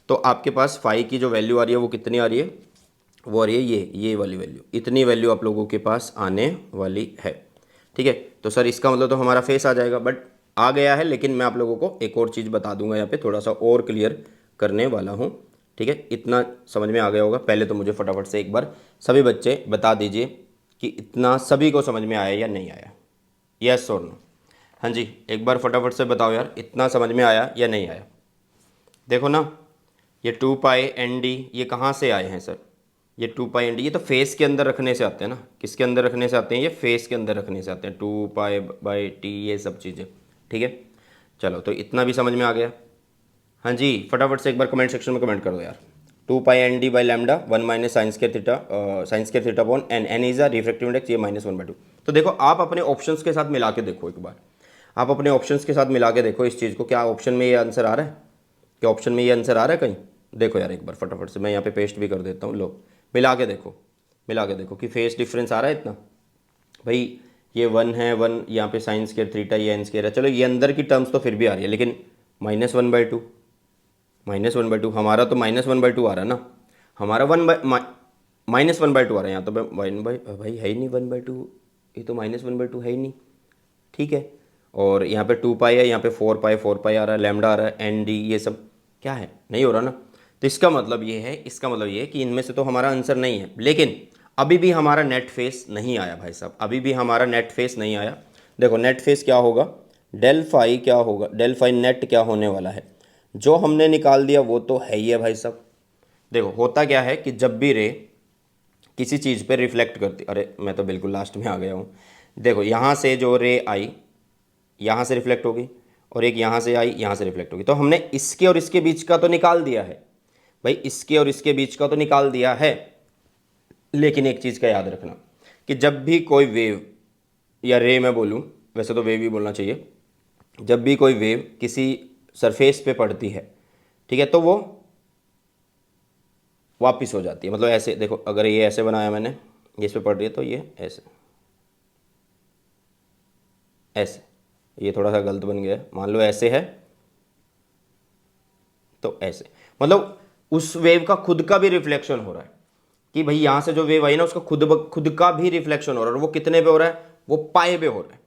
तो आपके पास फाई की जो वैल्यू आ रही है वो कितनी आ रही है, वो आ रही है ये वाली वैल्यू, इतनी वैल्यू आप लोगों के पास आने वाली है, ठीक है। तो सर इसका मतलब तो हमारा फेस आ जाएगा, बट आ गया है, लेकिन मैं आप लोगों को एक और चीज़ बता दूंगा यहाँ पे, थोड़ा सा और क्लियर करने वाला हूँ, ठीक है। इतना समझ में आ गया होगा। पहले तो मुझे फटाफट से एक बार सभी बच्चे बता दीजिए कि इतना सभी को समझ में आया या नहीं आया, यस और नो? हाँ जी, एक बार फटाफट से बताओ यार, इतना समझ में आया या नहीं आया? देखो ना, ये 2 पाई एन डी ये कहाँ से आए हैं सर, ये 2 पाई एन डी ये तो फेस के अंदर रखने से आते हैं ना। किसके अंदर रखने से आते हैं, ये फेस के अंदर रखने से आते हैं, 2 पाई बाई टी ये सब चीज़ें, ठीक है। चलो तो इतना भी समझ में आ गया। हाँ जी, फटाफट से एक बार कमेंट सेक्शन में कमेंट कर दो यार। 2 pi n d by lambda 1 minus sine square theta upon n, n is a refractive index, ये -1/2। तो देखो आप अपने ऑप्शंस के साथ मिला के देखो, एक बार आप अपने ऑप्शंस के साथ मिला के देखो इस चीज़ को, क्या ऑप्शन में ये आंसर आ रहा है, क्या ऑप्शन में ये आंसर आ रहा है कहीं? देखो यार एक बार फटाफट से मैं यहाँ पे पेस्ट भी कर देता हूँ, लो मिला के देखो, मिला के देखो कि फेस डिफरेंस आ रहा है इतना। भाई ये 1 है, 1 यहाँ पे साइन स्क्वायर थीटा, ये एन स्क्वायर है, चलो ये अंदर की टर्म्स तो फिर भी आ रही है, लेकिन -1/2, -1/2 हमारा तो -1/2 आ रहा है ना, हमारा -1/2 आ रहा है यहाँ तो भाई है ही नहीं 1/2, ये तो -1/2 है ही नहीं, ठीक है। और यहाँ पे 2 पाई है, यहाँ पे 4 पाई आ रहा है, लैम्डा आ रहा है, एन डी ये सब क्या है, नहीं हो रहा ना। तो इसका मतलब ये है, इसका मतलब ये है कि इनमें से तो हमारा आंसर नहीं है, लेकिन अभी भी हमारा नेट फेस नहीं आया भाई साहब, अभी भी हमारा नेट फेस नहीं आया। देखो नेट फेस क्या होगा, डेल फाई क्या होगा, डेल फाई नेट क्या होने वाला है, जो हमने निकाल दिया वो तो है ही है भाई साहब। देखो होता क्या है कि जब भी रे किसी चीज़ पे रिफ्लेक्ट करती, अरे मैं तो बिल्कुल लास्ट में आ गया हूँ। देखो यहाँ से जो रे आई यहाँ से रिफ्लेक्ट होगी, और एक यहाँ से आई यहाँ से रिफ्लेक्ट होगी, तो हमने इसके और इसके बीच का तो निकाल दिया है भाई, इसके और इसके बीच का तो निकाल दिया है। लेकिन एक चीज़ का याद रखना कि जब भी कोई वेव या रे मैं बोलूँ, वैसे तो वेव ही बोलना चाहिए, जब भी कोई वेव किसी सरफेस पे पड़ती है, ठीक है, तो वो वापस हो जाती है। मतलब ऐसे देखो, अगर ये ऐसे बनाया मैंने, ये इस पे पड़ रही है तो ये ऐसे ऐसे, ये थोड़ा सा गलत बन गया है, मान लो ऐसे है तो ऐसे, मतलब उस वेव का खुद का भी रिफ्लेक्शन हो रहा है कि भाई यहाँ से जो वेव आई ना उसका खुद का भी रिफ्लेक्शन हो रहा है, और वो कितने पे हो रहा है, वो पाए पे हो रहा है।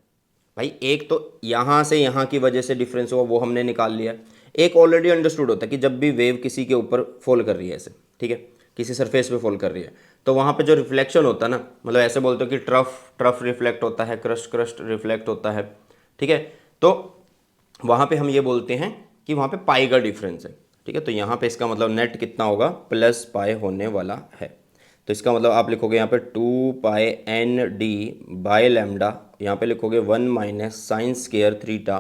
भाई एक तो यहाँ से यहाँ की वजह से डिफरेंस हुआ, वो हमने निकाल लिया। एक ऑलरेडी अंडरस्टूड होता है कि जब भी वेव किसी के ऊपर फॉल कर रही है ऐसे, ठीक है, किसी सरफेस पे फॉल कर रही है, तो वहाँ पे जो रिफ्लेक्शन होता है ना, मतलब ऐसे बोलते हो कि ट्रफ ट्रफ रिफ्लेक्ट होता है, क्रस्ट क्रस्ट रिफ्लेक्ट होता है, ठीक है। तो वहाँ पे हम ये बोलते हैं कि वहाँ पे पाई का डिफरेंस है, ठीक है। तो यहाँ पे इसका मतलब नेट कितना होगा, प्लस पाई होने वाला है। तो इसका मतलब आप लिखोगे यहाँ पे 2π/n/d बाय लैम्डा, यहाँ पे लिखोगे 1 minus sine square theta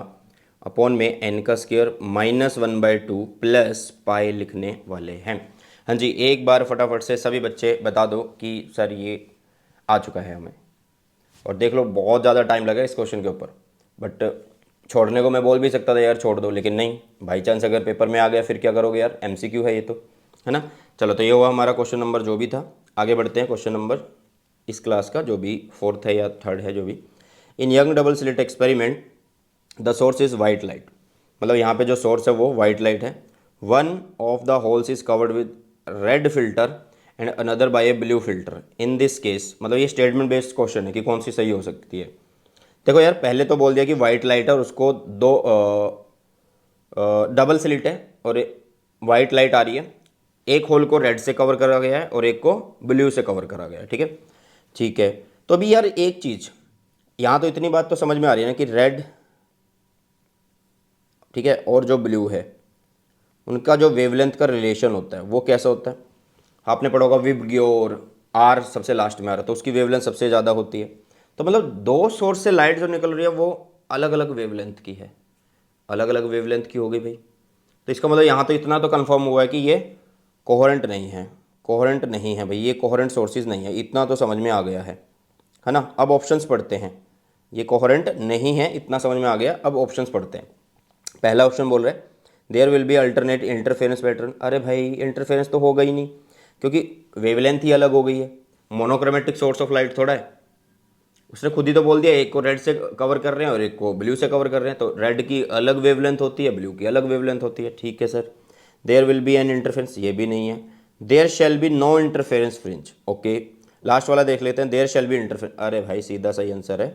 upon में n का स्केयर -1/2 प्लस पाई लिखने वाले हैं। हाँ जी, एक बार फटाफट से सभी बच्चे बता दो कि सर ये आ चुका है हमें। और देख लो बहुत ज़्यादा टाइम लगा इस क्वेश्चन के ऊपर, बट छोड़ने को मैं बोल भी सकता था यार छोड़ दो, लेकिन नहीं, बाई चांस अगर पेपर में आ गया फिर क्या करोगे यार, एमसीक्यू है ये तो, है ना। चलो, तो ये हुआ हमारा क्वेश्चन नंबर जो भी था। आगे बढ़ते हैं क्वेश्चन नंबर इस क्लास का, जो भी फोर्थ है या थर्ड है, जो भी। In Young double slit experiment the source is white light, मतलब यहाँ पे जो सोर्स है वो वाइट लाइट है। One of the holes is covered with red filter and another by a blue filter in this case, मतलब ये statement based question है कि कौन सी सही हो सकती है। देखो यार, पहले तो बोल दिया कि वाइट लाइट है और उसको दो डबल स्लिट है और वाइट लाइट आ रही है, एक होल को रेड से कवर करा गया है और एक को ब्लू से कवर करा गया है, ठीक है। ठीक है, तो अभी यार एक चीज़ यहाँ तो इतनी बात तो समझ में आ रही है ना कि रेड, ठीक है, और जो ब्लू है उनका जो वेवलेंथ का रिलेशन होता है वो कैसा होता है। आपने पढ़ा होगा विबग्योर, आर सबसे लास्ट में आ रहा है तो उसकी वेवलेंथ सबसे ज़्यादा होती है। तो मतलब दो सोर्स से लाइट जो निकल रही है वो अलग अलग वेवलेंथ की है, अलग अलग वेवलेंथ की हो गई भाई। तो इसका मतलब यहाँ तो इतना तो कंफर्म हुआ है कि ये कोहेरेंट नहीं है, कोहेरेंट नहीं है भाई, ये कोहेरेंट सोर्सेज नहीं है, इतना तो समझ में आ गया है ना। अब ऑप्शंस पढ़ते हैं, ये कोहेरेंट नहीं है इतना समझ में आ गया, अब ऑप्शंस पढ़ते हैं। पहला ऑप्शन बोल रहे हैं there will be alternate interference pattern. अरे भाई इंटरफेरेंस तो होगा ही नहीं क्योंकि वेवलेंथ ही अलग हो गई है, मोनोक्रोमेटिक सोर्स ऑफ लाइट थोड़ा है। उसने खुद ही तो बोल दिया एक को रेड से कवर कर रहे हैं और एक को ब्लू से कवर कर रहे हैं, तो रेड की अलग वेवलेंथ होती है, ब्लू की अलग वेवलेंथ होती है, ठीक है sir. There will be an interference, ये भी नहीं है। There shall be no interference fringe, okay. Last वाला देख लेते हैं, देयर शेल बी इंटरफेरेंस, अरे भाई सीधा सही आंसर है,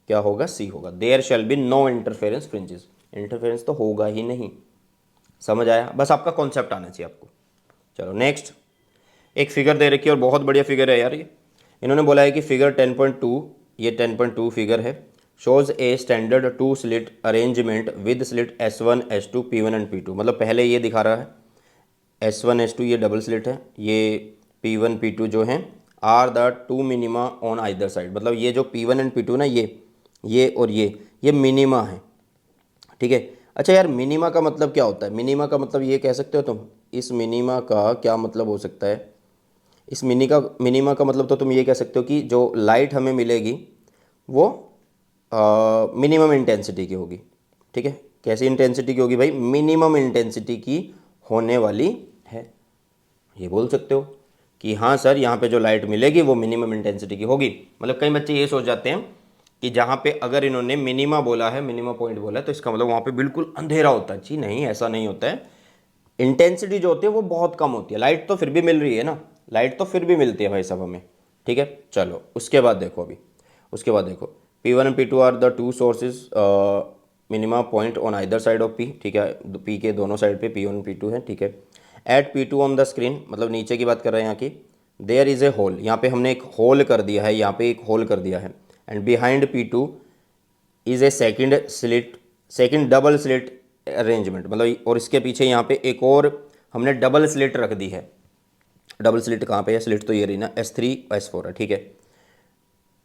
क्या होगा, सी होगा, there shall be no interference fringes, interference तो होगा ही नहीं। समझ आया, बस आपका कॉन्सेप्ट आना चाहिए आपको। चलो नेक्स्ट, एक फिगर दे रखी है और बहुत बढ़िया फिगर है यार ये। इन्होंने बोला है कि फिगर 10.2, ये 10.2 फिगर है, shows a standard two slit arrangement with slit S1 S2 P1 and P2। मतलब पहले ये दिखा रहा है S1 S2 ये डबल स्लिट है, ये P1 P2 जो हैं are the two minima on either side, मतलब ये जो P1 एंड P2 ना, ये और ये मिनिमा है, ठीक है। अच्छा यार, मिनिमा का मतलब क्या होता है, मिनिमा का मतलब ये कह सकते हो तुम, इस मिनिमा का क्या मतलब हो सकता है, इस मिनिमा का मतलब तो तुम ये कह सकते हो कि जो लाइट हमें मिलेगी वो मिनिमम इंटेंसिटी की होगी, ठीक है। कैसी इंटेंसिटी की होगी भाई, मिनिमम इंटेंसिटी की होने वाली है। ये बोल सकते हो कि हाँ सर यहाँ पे जो लाइट मिलेगी वो मिनिमम इंटेंसिटी की होगी। मतलब कई बच्चे ये सोच जाते हैं कि जहाँ पे अगर इन्होंने मिनिमा बोला है, मिनिमा पॉइंट बोला है, तो इसका मतलब वहाँ पे बिल्कुल अंधेरा होता है। जी नहीं, ऐसा नहीं होता है। इंटेंसिटी जो होती है वो बहुत कम होती है, लाइट तो फिर भी मिल रही है ना, लाइट तो फिर भी मिलती है भाई साहब हमें, ठीक है। चलो उसके बाद देखो, अभी उसके बाद देखो, P1 and P2 are the two sources minima point on either side of P, ठीक है, P के दोनों साइड पे P1 P2 है, ठीक है। Eight P2 on the screen, मतलब नीचे की बात कर रहे हैं यहाँ की, देयर इज़ ए होल, यहाँ पे हमने एक होल कर दिया है, यहाँ पे एक होल कर दिया है, and behind P2 is a second double slit arrangement, मतलब और इसके पीछे यहाँ पे एक और हमने डबल स्लिट रख दी है। डबल स्लिट कहाँ पे है, स्लिट तो ये रही ना, S3 S4 है, ठीक है,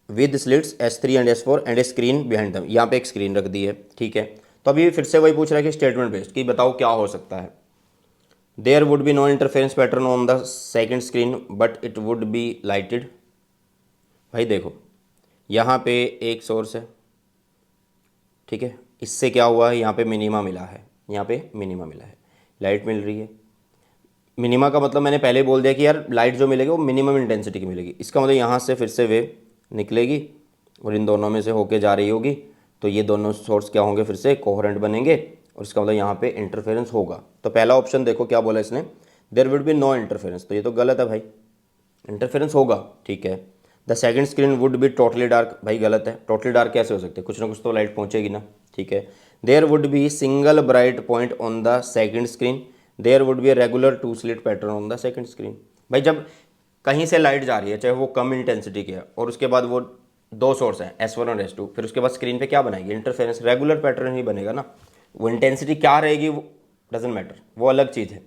with slits S3 and S4 and A screen behind दम, यहाँ पे एक स्क्रीन रख दी है, ठीक है। तो अभी फिर से वही पूछ रहा है कि स्टेटमेंट बेस्ड कि बताओ क्या हो सकता है। There would be no interference pattern on the second screen but it would be lighted. भाई देखो यहाँ पे एक सोर्स है, ठीक है, इससे क्या हुआ है, यहाँ पे मिनिमा मिला है, यहाँ पे मिनिमा मिला है, लाइट मिल रही है, मिनिमा का मतलब मैंने पहले ही बोल दिया कि यार लाइट जो मिलेगी वो मिनिमम इंटेंसिटी की मिलेगी। इसका मतलब यहाँ से फिर से वेव निकलेगी और इन दोनों में से होके जा रही होगी, तो ये दोनों सोर्स क्या होंगे, फिर से कोहेरेंट बनेंगे और इसका मतलब यहाँ पे इंटरफेरेंस होगा। तो पहला ऑप्शन देखो क्या बोला इसने, there would be no interference, तो ये तो गलत है भाई, इंटरफेरेंस होगा, ठीक है। The second screen would be totally dark, भाई गलत है, टोटली डार्क कैसे हो सकते हैं, कुछ ना कुछ तो लाइट पहुंचेगी ना, ठीक है। There would be single bright point on the second screen, there would be regular two slit pattern on the second screen. भाई जब कहीं से लाइट जा रही है, चाहे वो कम इंटेंसिटी की है, और उसके बाद वो दो सोर्स हैं S1 और S2, फिर उसके बाद स्क्रीन पे क्या बनाएगी, इंटरफेरेंस, रेगुलर पैटर्न ही बनेगा ना। वो इंटेंसिटी क्या रहेगी वो डजेंट मैटर, वो अलग चीज़ है।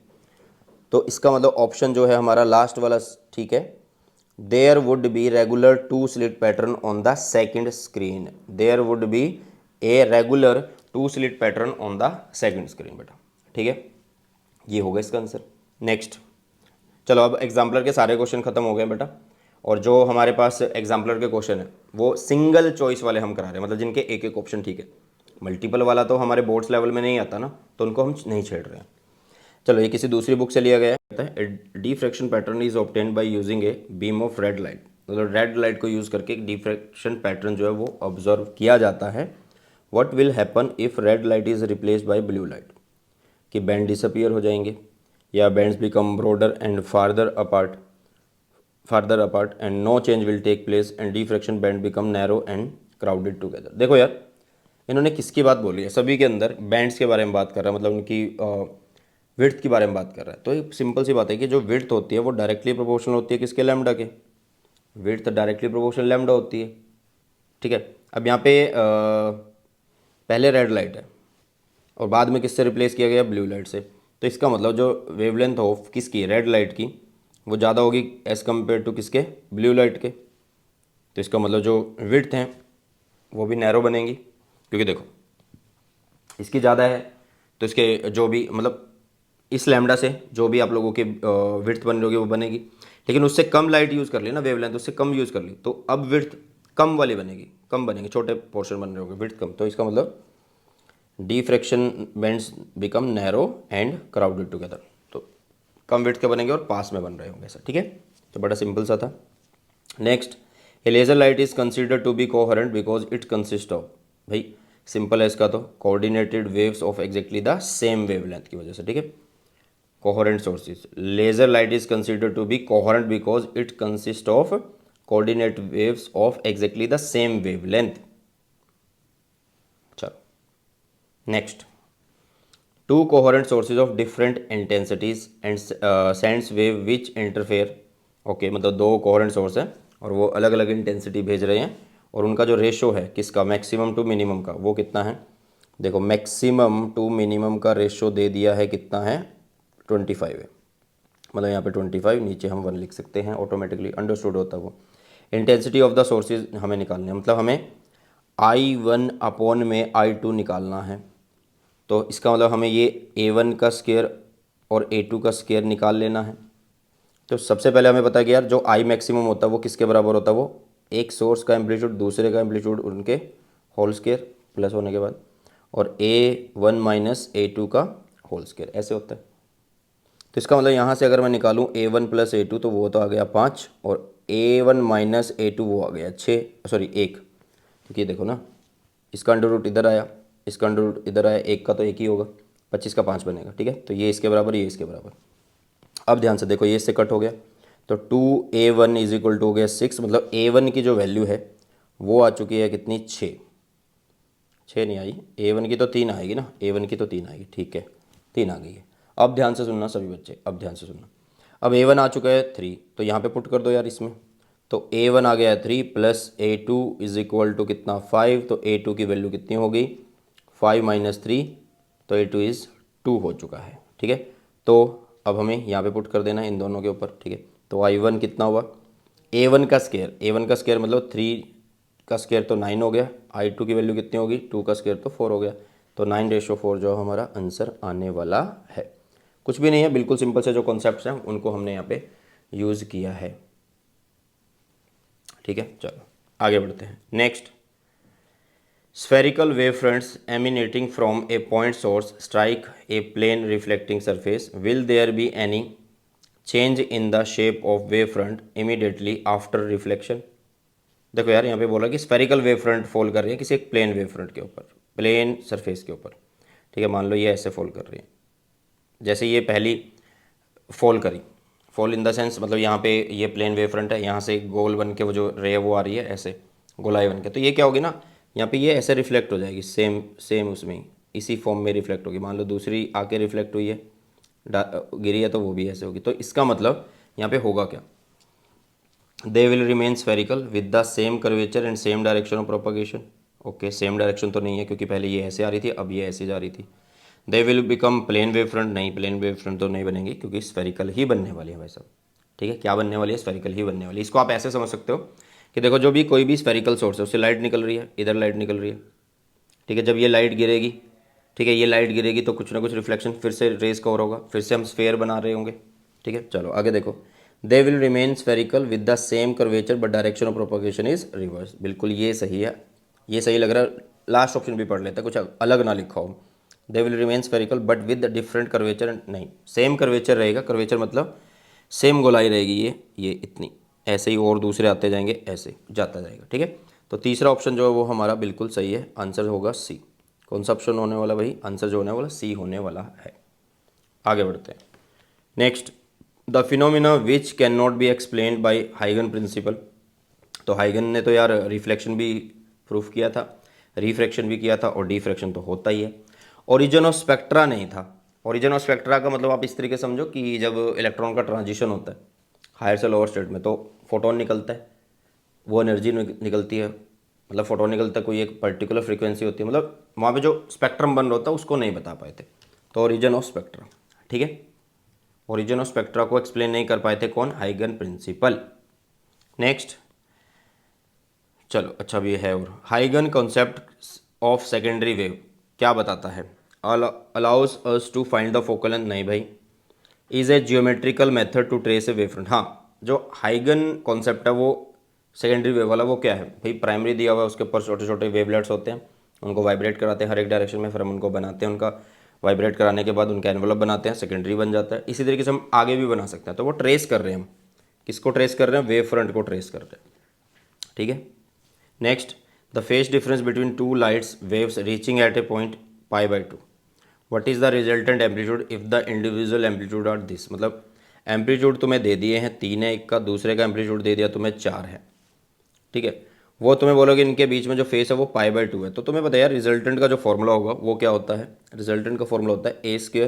तो इसका मतलब ऑप्शन जो है हमारा लास्ट वाला ठीक है। There would be regular two slit pattern on the second screen, there would be a regular two slit pattern on the second screen बेटा, ठीक है। ये होगा इसका आंसर। नेक्स्ट, चलो अब एग्जाम्पलर के सारे क्वेश्चन खत्म हो गए बेटा, और जो हमारे पास एग्जाम्पलर के क्वेश्चन है वो सिंगल चॉइस वाले हम करा रहे हैं, मतलब जिनके एक एक ऑप्शन ठीक है। मल्टीपल वाला तो हमारे बोर्ड्स लेवल में नहीं आता ना, तो उनको हम नहीं छेड़ रहे हैं। चलो ये किसी दूसरी बुक से लिया गया है। Diffraction pattern is obtained by using a beam of red light, मतलब रेड लाइट को यूज़ करके एक डिफ्रैक्शन पैटर्न जो है वो ऑब्जर्व किया जाता है। What will happen if red light is replaced by blue light, कि बैंड डिसअपियर हो जाएंगे या bands become broader and farther apart and no change will take place and diffraction band become narrow and crowded together. देखो यार इन्होंने किसकी बात बोली है, सभी के अंदर बैंड्स के बारे में बात कर रहा है, मतलब उनकी विड्थ के बारे में बात कर रहा है। तो एक सिंपल सी बात है कि जो विड्थ होती है वो डायरेक्टली प्रोपोर्शनल होती है किसके, लैम्डा के। विड्थ डायरेक्टली प्रोपोर्शनल लैम्डा होती है, ठीक है। अब यहाँ पे पहले रेड लाइट है और बाद में किससे रिप्लेस किया गया, ब्लू लाइट से। तो इसका मतलब जो वेवलेंथ ऑफ किसकी, रेड लाइट की, वो ज़्यादा होगी एज़ कम्पेयर टू किसके, ब्लू लाइट के। तो इसका मतलब जो विड्थ हैं वो भी नैरो बनेंगी, क्योंकि देखो इसकी ज़्यादा है तो इसके जो भी मतलब इस लैम्डा से जो भी आप लोगों की विड्थ बन रही होगी वो बनेगी, लेकिन उससे कम लाइट यूज़ कर ली ना, वेवलेंथ उससे कम यूज़ कर ली, तो अब विड्थ कम वाली बनेगी, कम बनेंगे, छोटे पोर्शन बन रहे होंगे, विड्थ कम। तो इसका मतलब diffraction bands become narrow and crowded together, तो कम विड्थ के बनेंगे और पास में बन रहे होंगे ऐसा, ठीक है। तो बड़ा सिंपल सा था। Next, a laser light is considered to be coherent because it consist of, भाई सिंपल है इसका तो, coordinated waves of exactly the same wavelength की वजह से, ठीक है। Coherent sources, laser light is considered to be coherent because it consist of coordinate waves of exactly the same wavelength. चलो next, two coherent sources of different intensities and sends wave which interfere. Okay, मतलब दो coherent source हैं और वो अलग अलग intensity भेज रहे हैं, और उनका जो रेशो है किसका, मैक्सिमम टू मिनिमम का, वो कितना है। देखो मैक्सिमम टू मिनिमम का रेशो दे दिया है, कितना है, 25 है, मतलब यहाँ पे 25, नीचे हम 1 लिख सकते हैं, ऑटोमेटिकली अंडरस्टूड होता है वो। इंटेंसिटी ऑफ द सोर्सेज हमें निकालनी है, मतलब हमें I1 अपॉन में I2 निकालना है। तो इसका मतलब हमें ये A1 का स्क्वायर और A2 का स्क्वायर निकाल लेना है। तो सबसे पहले हमें पता है कि यार जो I मैक्सिमम होता है वो किसके बराबर होता है, वो एक सोर्स का एम्पलीट्यूड दूसरे का एम्पलीट्यूड उनके होल स्क्वायर प्लस होने के बाद, और A1 माइनस A2 का होल स्क्वायर, ऐसे होता है। तो इसका मतलब यहाँ से अगर मैं निकालूँ A1 प्लस A2 तो वो तो आ गया 5, और A1 माइनस A2 वो आ गया 6, सॉरी 1, क्योंकि देखो ना इसका अंडर रूट इधर आया, इसका अंडर रूट इधर आया, एक का तो एक ही होगा, 25 का 5 बनेगा, ठीक है। तो ये इसके बराबर, ये इसके बराबर। अब ध्यान से देखो ये इससे कट हो गया, तो 2A1 इज इक्वल टू हो गया 6, मतलब A1 की जो वैल्यू है वो आ चुकी है कितनी, 6 नहीं आई, A1 की तो 3 आएगी ना, A1 की तो 3 आएगी, ठीक है, 3 आ गई है। अब ध्यान से सुनना सभी बच्चे, अब ध्यान से सुनना, अब A1 आ चुका है 3, तो यहाँ पे पुट कर दो यार इसमें, तो A1 आ गया है 3 plus A2 is equal to कितना 5, तो A2 की वैल्यू कितनी हो गई 5 माइनस 3, तो A2 इज़ 2 हो चुका है, ठीक है। तो अब हमें यहाँ पे पुट कर देना है इन दोनों के ऊपर, ठीक है। तो I1 कितना हुआ, A1 का स्क्वायर, A1 का स्क्वायर मतलब 3 का स्क्वायर तो 9 हो गया, I2 की वैल्यू कितनी होगी, 2 का स्क्वायर तो 4 हो गया, तो 9/4 जो हमारा आंसर आने वाला है। कुछ भी नहीं है, बिल्कुल सिंपल से जो कॉन्सेप्ट्स हैं उनको हमने यहाँ पे यूज़ किया है, ठीक है। चलो आगे बढ़ते हैं। Next, spherical wave fronts emanating from a point source strike a plane reflecting surface, will there be any change in the shape of wave front immediately after reflection. देखो यार, यहाँ पे बोला कि स्फेरिकल वेव फ्रंट फॉल कर रही है किसी एक प्लेन वेव फ्रंट के ऊपर, प्लेन सरफेस के ऊपर। ठीक है, मान लो ये ऐसे फॉल कर रही है, जैसे ये पहली फॉल करी, फॉल इन द सेंस मतलब यहाँ पे ये प्लेन वेव फ्रंट है, यहाँ से गोल बन के वो जो रे वो आ रही है ऐसे गोलाई बन के, तो ये क्या होगी ना, यहाँ पे ये ऐसे रिफ्लेक्ट हो जाएगी, सेम सेम उसमें ही, इसी फॉर्म में रिफ्लेक्ट होगी। मान लो दूसरी आके रिफ्लेक्ट हुई है, गिरी है, तो वो भी ऐसे होगी। तो इसका मतलब यहाँ पे होगा क्या, they will remain spherical with the same curvature and same direction of propagation. Okay, same direction तो नहीं है क्योंकि पहले ये ऐसे आ रही थी, अब ये ऐसे जा रही थी। They will become plane wave front, नहीं प्लेन वेव फ्रंट तो नहीं बनेंगी क्योंकि स्फेरिकल ही बनने वाली है भाई साहब। ठीक है, क्या बनने वाली है, स्फेरिकल ही बनने वाली है। इसको आप ऐसे समझ सकते हो कि देखो जो भी कोई भी स्फेरिकल सोर्स है उससे लाइट निकल रही है, इधर लाइट निकल रही है। ठीक है, जब ये लाइट गिरेगी, ठीक है, ये लाइट गिरेगी तो कुछ ना कुछ रिफ्लेक्शन फिर से रेस कवर होगा, फिर से हम स्फेयर बना रहे होंगे। ठीक है, चलो आगे देखो, they will remain spherical with the same curvature but direction of propagation is reverse. बिल्कुल ये सही है, ये सही लग रहा है। लास्ट ऑप्शन भी पढ़ लेते हैं, कुछ अलग ना लिखा हो। They will remain spherical but with different curvature, नहीं सेम कर्वेचर रहेगा, कर्वेचर मतलब सेम गोलाई रहेगी, ये इतनी ऐसे ही, और दूसरे आते जाएंगे, ऐसे जाता जाएगा। ठीक है, तो तीसरा ऑप्शन जो है वो हमारा बिल्कुल सही है, आंसर होगा सी। कौन सा ऑप्शन होने वाला भाई, आंसर जो होने वाला सी होने वाला है। आगे बढ़ते हैं। Next, the phenomena which can not be explained by Huygen principle. तो हाइगन ने तो यार रिफ्लेक्शन भी प्रूफ किया था, रिफ्रैक्शन भी किया था, और डिफ्रैक्शन तो होता ही है। ओरिजिन ऑफ स्पेक्ट्रा नहीं था। ओरिजिन ऑफ स्पेक्ट्रा का मतलब आप इस तरीके समझो कि जब इलेक्ट्रॉन का ट्रांजिशन होता है हायर से लोअर स्टेट में, तो फोटोन निकलता है, वो एनर्जी निकलती है, मतलब फोटोन निकलता है, कोई एक पर्टिकुलर फ्रीक्वेंसी होती है, मतलब वहाँ पे जो स्पेक्ट्रम बन रहा होता है उसको नहीं बता पाए थे, तो ओरिजिन ऑफ स्पेक्ट्रा। ठीक है, ओरिजिन ऑफ स्पेक्ट्रा को एक्सप्लेन नहीं कर पाए थे कौन, हाइगन प्रिंसिपल। नेक्स्ट, चलो अच्छा भी है, और हाइगन कॉन्सेप्ट ऑफ सेकेंडरी वेव क्या बताता है, allows us to find the focal length, नहीं भाई, is a geometrical method to trace a wave front. हाँ, जो हाइगन कॉन्सेप्ट है वो सेकेंडरी वेव वाला, वो क्या है भाई, प्राइमरी दिया हुआ है, उसके ऊपर छोटे छोटे वेवलेट्स होते हैं, उनको वाइब्रेट कराते हैं हर एक डायरेक्शन में, फिर हम उनको बनाते हैं, उनका वाइब्रेट कराने के बाद उनका एनवलप बनाते हैं, सेकेंडरी बन जाता है। इसी तरीके से हम आगे भी बना सकते हैं। तो वो ट्रेस कर रहे हैं, हम किसको ट्रेस कर रहे हैं, वेव फ्रंट को ट्रेस कर रहे हैं। ठीक है, next, the phase difference between two lights waves reaching at a point π/2, what is the resultant amplitude if the individual amplitude are this. मतलब एम्पलीट्यूड तुम्हें दे दिए हैं 3 है, एक का, दूसरे का एम्पलीट्यूड दे दिया तुम्हें 4 है। ठीक है, वो तुम्हें बोलोगे इनके बीच में जो फेस है वो π/2 है, तो तुम्हें पता है यार रिजल्टेंट का जो फॉर्मूला होगा वो क्या होता है, रिजल्टेंट का फॉर्मूला होता है a²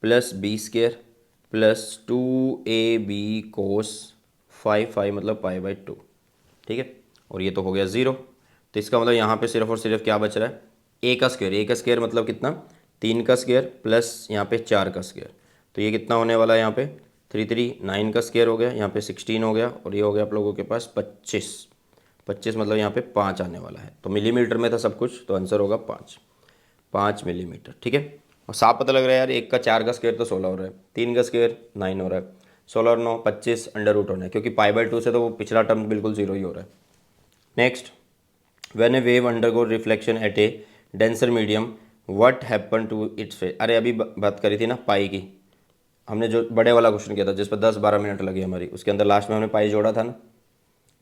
plus b² plus 2ab cos phi मतलब π/2। ठीक है, और ये तो हो गया 0, तो इसका मतलब यहाँ पे सिर्फ और सिर्फ क्या बच रहा है, a का स्क्वायर। a का स्क्वायर मतलब कितना, 3 का स्क्वायर प्लस यहाँ पे 4 का स्क्वायर, तो ये कितना होने वाला है, यहाँ पे 9 का स्क्वायर हो गया, यहाँ पे 16 हो गया, और ये हो गया आप लोगों के पास 25 मतलब यहाँ पे 5 आने वाला है। तो मिलीमीटर में था सब कुछ, तो आंसर होगा 5 मिलीमीटर। ठीक है, और साफ पता लग रहा है यार, 1 का 4 का स्क्वायर तो 16 हो रहा है, 3 का स्क्वायर 9 हो रहा है, 16 और 9 25 अंडर रूट होना है, क्योंकि π/2 से तो वो पिछला टर्म बिल्कुल 0 ही हो रहा है। Next, when a wave undergo reflection at a denser medium what happen to its face. अरे अभी बात करी थी ना पाई की, हमने जो बड़े वाला क्वेश्चन किया था जिस पर 10-12 मिनट लगे हमारी, उसके अंदर लास्ट में हमने पाई जोड़ा था ना।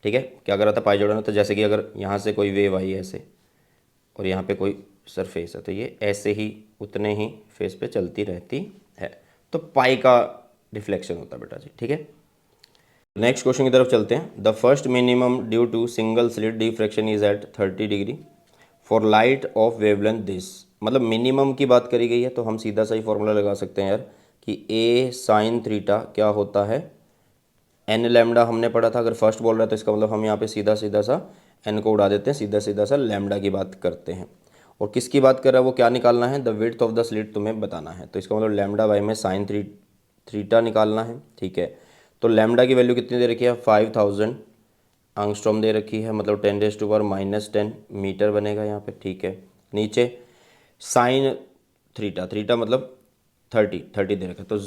ठीक है, क्या करा था, पाई जोड़ा ना, तो जैसे कि अगर यहाँ से कोई वेव आई ऐसे और यहाँ पे कोई सरफेस है, तो ये ऐसे ही उतने ही फेस पे चलती रहती है, तो पाई का रिफ्लेक्शन होता है बेटा जी। ठीक है, नेक्स्ट क्वेश्चन की तरफ चलते हैं। The first minimum due to single slit diffraction is at 30 degree for light of wavelength this. मतलब मिनिमम की बात करी गई है, तो हम सीधा सही फॉर्मूला लगा सकते हैं यार कि a साइन थीटा क्या होता है, n लैम्डा हमने पढ़ा था। अगर फर्स्ट बोल रहा है तो इसका मतलब हम यहाँ पे सीधा सीधा सा n को उड़ा देते हैं, सीधा सीधा सा लैम्डा की बात करते हैं। और किसकी बात कर रहा है, वो क्या निकालना है, the width of the slit तुम्हें बताना है, तो इसका मतलब लैम्डा बाई में साइन थीटा निकालना है। ठीक है, तो लैम्डा की वैल्यू कितनी दे रखी है, 5000 एंगस्ट्रॉम दे रखी है, मतलब 10⁻⁻10 मीटर बनेगा यहाँ पे। ठीक है, नीचे साइन थीटा मतलब 30 दे रखा है, तो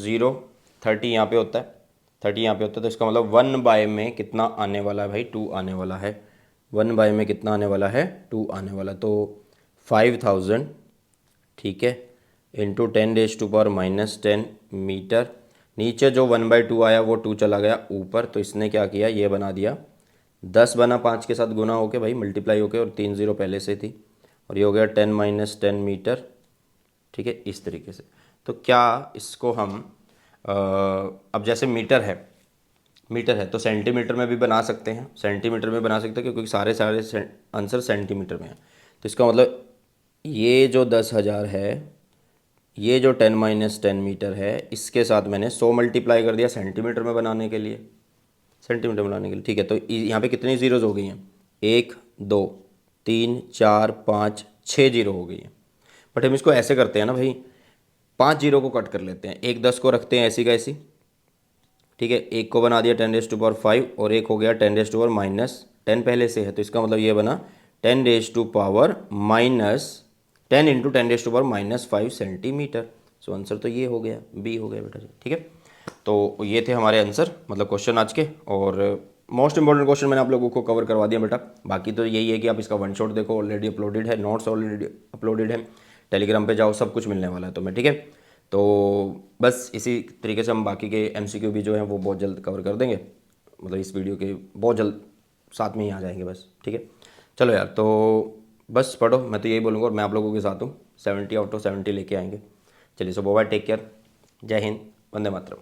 30 यहाँ पे होता है, 30 यहाँ पे होता है, तो इसका मतलब 1 में कितना आने वाला है भाई, 2 आने वाला है। 1 में कितना आने वाला है, 2 आने वाला, तो 5000, ठीक है, इंटू 10⁻⁻10 मीटर, नीचे जो 1/2 आया वो 2 चला गया ऊपर, तो इसने क्या किया, ये बना दिया 10 बना 5 के साथ गुना होके भाई, मल्टीप्लाई होके, और 3 जीरो पहले से थी, और ये हो गया 10 - 10 मीटर। ठीक है, इस तरीके से। तो क्या इसको हम अब जैसे मीटर है तो सेंटीमीटर में भी बना सकते हैं, सेंटीमीटर में बना सकते हैं क्योंकि सारे सारे आंसर सेंटीमीटर में है। तो इसका मतलब ये जो 10,000 है, ये जो 10 - 10 मीटर है, इसके साथ मैंने 100 मल्टीप्लाई कर दिया सेंटीमीटर में बनाने के लिए, सेंटीमीटर में बनाने के लिए। ठीक है, तो यहाँ पे कितनी जीरोज हो गई हैं, 1 2 3 4 5 6 जीरो हो गई हैं। बट हम इसको ऐसे करते हैं ना भाई, 5 जीरो को कट कर लेते हैं, एक 10 को रखते हैं ऐसी का ऐसी। ठीक है, एक को बना दिया 10⁻5 और एक हो गया 10⁻−10 पहले से है, तो इसका मतलब ये बना 10⁻−10 इंटू 10⁻−5 सेंटीमीटर। सो आंसर तो ये हो गया, बी हो गया बेटा जी। ठीक है, तो ये थे हमारे आंसर, मतलब क्वेश्चन आज के, और मोस्ट इंपॉर्टेंट क्वेश्चन मैंने आप लोगों को कवर करवा दिया बेटा। बाकी तो यही है कि आप इसका वन शॉट देखो, ऑलरेडी अपलोडेड है, नोट्स ऑलरेडी अपलोडेड है, टेलीग्राम पे जाओ, सब कुछ मिलने वाला है तुम्हें। ठीक है, तो बस इसी तरीके से हम बाकी के एमसीक्यू भी जो हैं वो बहुत जल्द कवर कर देंगे, मतलब इस वीडियो के बहुत जल्द साथ में ही आ जाएंगे बस। ठीक है, चलो यार, तो बस पढ़ो, मैं तो यही बोलूँगा, और मैं आप लोगों के साथ हूँ, 70 आउट ऑफ 70 लेके आएंगे। चलिए, सो बाय, टेक केयर, जय हिंद, वंदे मातरम।